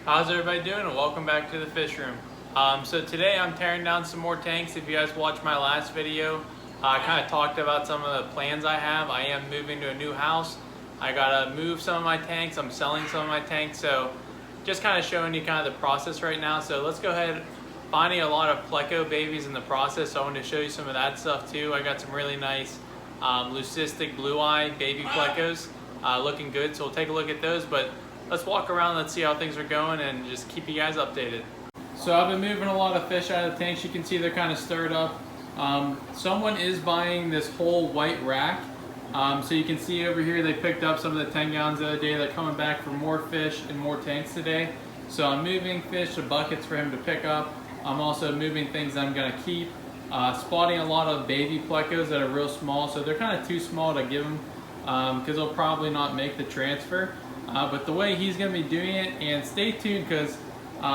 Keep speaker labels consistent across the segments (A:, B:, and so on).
A: How's everybody doing, and welcome back to the fish room. So today I'm tearing down some more tanks. If you guys watched my last video, I kind of talked about some of the plans I have. I am moving to a new house. I gotta move some of my tanks. I'm selling some of my tanks. So just kind of showing you kind of the process right now. So let's go ahead. Finding a lot of pleco babies in the process. So I wanted to show you some of that stuff too. I got some really nice leucistic blue eye baby plecos looking good. So we'll take a look at those. But let's walk around, let's see how things are going, and just keep you guys updated. So I've been moving a lot of fish out of the tanks. You can see they're kind of stirred up. Someone is buying this whole white rack. So you can see over here they picked up some of the 10 gallons the other day. They're coming back for more fish and more tanks today. So I'm moving fish to buckets for him to pick up. I'm also moving things I'm going to keep. Spotting a lot of baby plecos that are real small. So they're kind of too small to give them because they'll probably not make the transfer. But the way he's going to be doing it, and stay tuned because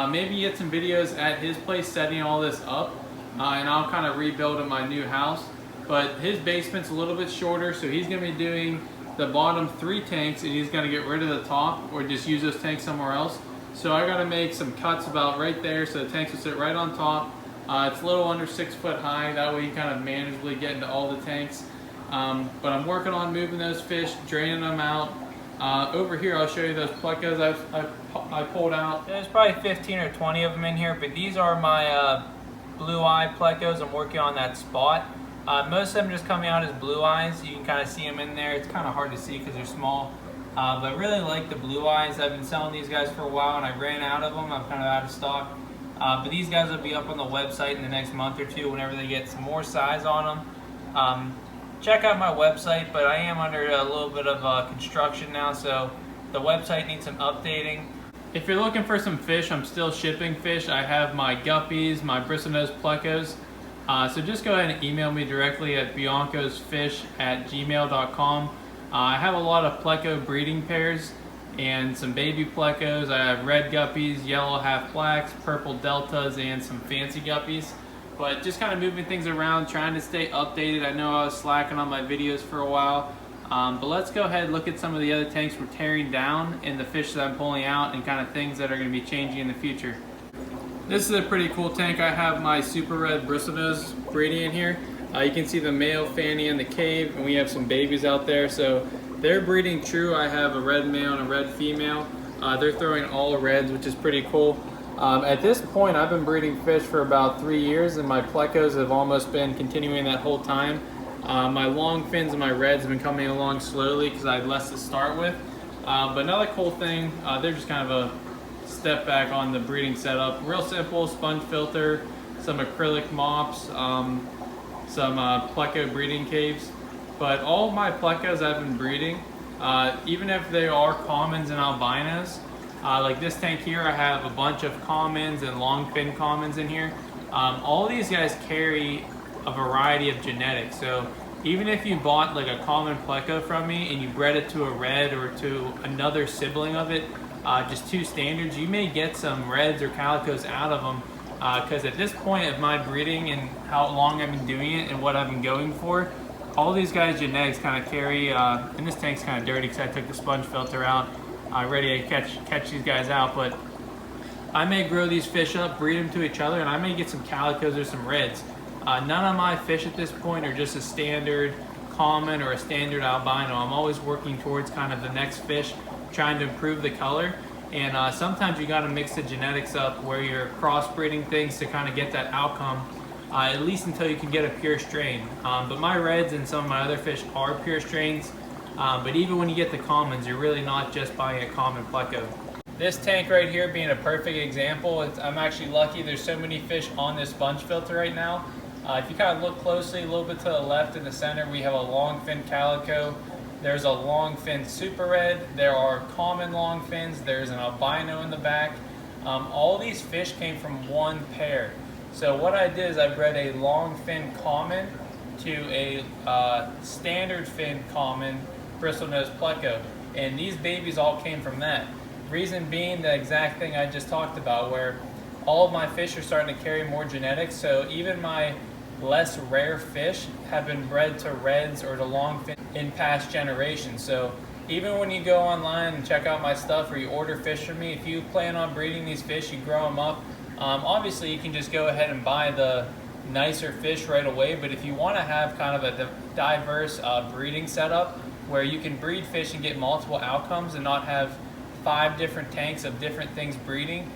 A: maybe get some videos at his place setting all this up, and I'll kind of rebuild in my new house. But his basement's a little bit shorter, so he's going to be doing the bottom 3 tanks, and he's going to get rid of the top or just use those tanks somewhere else. So I got to make some cuts about right there so the tanks will sit right on top. It's a little under 6 foot high, that way you kind of manageably get into all the tanks. But I'm working on moving those fish, draining them out. Over here I'll show you those plecos I pulled out. There's probably 15 or 20 of them in here, but these are my blue eye plecos. I'm working on that spot. Most of them just coming out as blue eyes. You can kind of see them in there. It's kind of hard to see because they're small. But I really like the blue eyes. I've been selling these guys for a while and I ran out of them. I'm kind of out of stock. But these guys will be up on the website in the next month or two whenever they get some more size on them. Check out my website, but I am under a little bit of construction now, so the website needs some updating. If you're looking for some fish, I'm still shipping fish. I have my guppies, my bristlenose plecos. So just go ahead and email me directly at biancosfish@gmail.com. I have a lot of pleco breeding pairs and some baby plecos. I have red guppies, yellow half blacks, purple deltas, and some fancy guppies. But just kind of moving things around, trying to stay updated. I know I was slacking on my videos for a while. But let's go ahead and look at some of the other tanks we're tearing down and the fish that I'm pulling out and kind of things that are going to be changing in the future. This is a pretty cool tank. I have my super red bristlenose breeding in here. You can see the male Fanny in the cave, and we have some babies out there. So they're breeding true. I have a red male and a red female. They're throwing all reds, which is pretty cool. At this point, I've been breeding fish for about 3 years, and my plecos have almost been continuing that whole time. My long fins and my reds have been coming along slowly because I had less to start with. But another cool thing, they're just kind of a step back on the breeding setup. Real simple, sponge filter, some acrylic mops, some pleco breeding caves. But all of my plecos I've been breeding, even if they are commons and albinos, like this tank here, I have a bunch of commons and long fin commons in here. All these guys carry a variety of genetics. So even if you bought like a common pleco from me and you bred it to a red or to another sibling of it, just 2 standards, you may get some reds or calicos out of them. Because at this point of my breeding and how long I've been doing it and what I've been going for, all these guys' genetics kind of carry, and this tank's kind of dirty because I took the sponge filter out. Ready to catch these guys out, but I may grow these fish up, breed them to each other, and I may get some calicos or some reds. None of my fish at this point are just a standard common or a standard albino. I'm always working towards kind of the next fish, trying to improve the color, and sometimes you got to mix the genetics up where you're crossbreeding things to kind of get that outcome, at least until you can get a pure strain. But my reds and some of my other fish are pure strains. But even when you get the commons, you're really not just buying a common pleco. This tank right here being a perfect example, I'm actually lucky there's so many fish on this sponge filter right now. If you kind of look closely, a little bit to the left in the center, we have a long fin calico. There's a long fin super red. There are common long fins. There's an albino in the back. All these fish came from one pair. So what I did is I bred a long fin common to a standard fin common bristlenose pleco, and these babies all came from that. Reason being the exact thing I just talked about, where all of my fish are starting to carry more genetics, so even my less rare fish have been bred to reds or to long fin in past generations. So even when you go online and check out my stuff or you order fish from me, if you plan on breeding these fish, you grow them up, obviously you can just go ahead and buy the nicer fish right away. But if you want to have kind of a diverse breeding setup where you can breed fish and get multiple outcomes and not have 5 different tanks of different things breeding,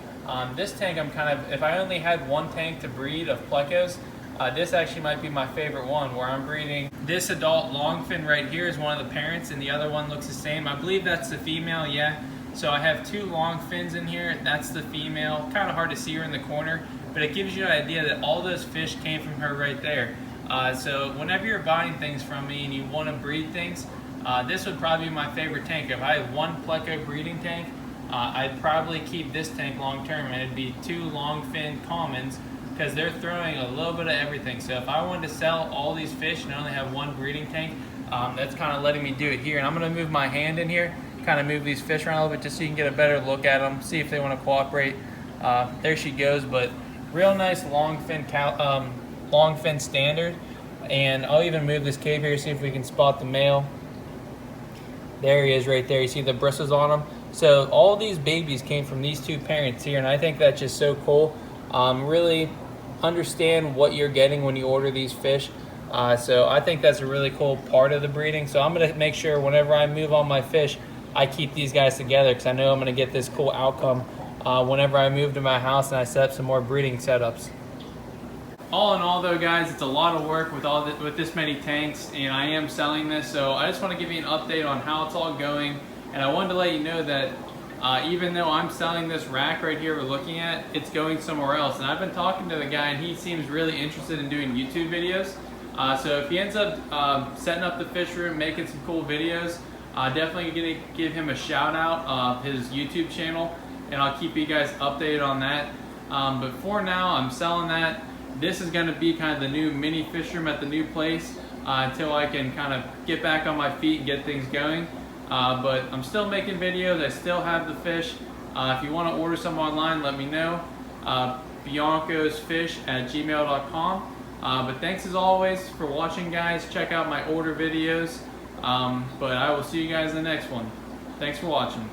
A: this tank if I only had one tank to breed of plecos, this actually might be my favorite one, where I'm breeding this adult longfin right here is one of the parents, and the other one looks the same. I believe that's the female, yeah. So I have 2 longfins in here. That's the female. Kind of hard to see her in the corner, but it gives you an idea that all those fish came from her right there. So whenever you're buying things from me and you want to breed things, this would probably be my favorite tank. If I had one pleco breeding tank, I'd probably keep this tank long term, and it'd be 2 longfin commons, because they're throwing a little bit of everything. So if I wanted to sell all these fish and only have one breeding tank, that's kind of letting me do it here. And I'm going to move my hand in here, kind of move these fish around a little bit just so you can get a better look at them, see if they want to cooperate. There she goes, but real nice longfin standard. And I'll even move this cave here, see if we can spot the male. There he is right there. You see the bristles on him? So all these babies came from these 2 parents here, and I think that's just so cool. Really understand what you're getting when you order these fish. So I think that's a really cool part of the breeding. So I'm going to make sure whenever I move on my fish, I keep these guys together, because I know I'm going to get this cool outcome whenever I move to my house and I set up some more breeding setups. All in all though, guys, it's a lot of work with this many tanks, and I am selling this. So I just want to give you an update on how it's all going. And I wanted to let you know that even though I'm selling this rack right here we're looking at, it's going somewhere else. And I've been talking to the guy, and he seems really interested in doing YouTube videos. So if he ends up setting up the fish room, making some cool videos, definitely gonna give him a shout out of his YouTube channel, and I'll keep you guys updated on that. But for now, I'm selling that. This is gonna be kind of the new mini fish room at the new place until I can kind of get back on my feet and get things going. But I'm still making videos. I still have the fish. If you want to order some online, let me know. biancosfish@gmail.com. But thanks as always for watching, guys. Check out my order videos. But I will see you guys in the next one. Thanks for watching.